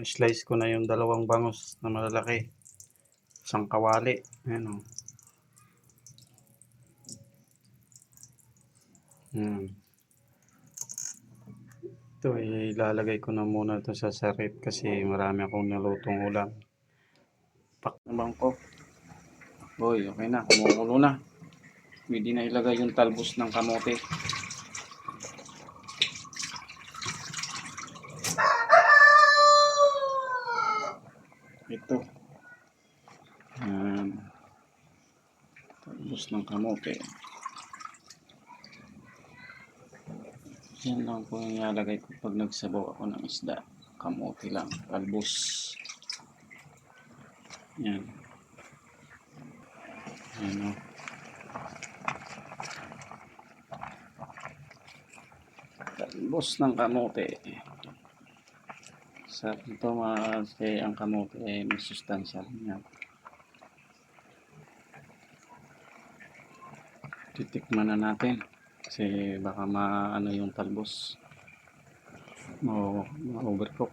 Slice ko na yung dalawang bangus na malalaki. Isang kawali. Ayan o. Ito ilalagay ko na muna ito sa sarit kasi marami akong nalutong ulam. Pak naman ko. Boy, okay na. Kumukulo na. Pwede na ilagay yung talbos ng kamote. Ito. Talbos ng kamote. Yan lang po yung ilalagay ko pag nagsabaw ako ng isda. Kamote lang. Talbos. Yan. Yan o. Talbos ng kamote. Sa ito kasi ang kamote ay may sustansya. Yan. Titikman na natin. Kasi baka maano yung talbos. Ma-overcook.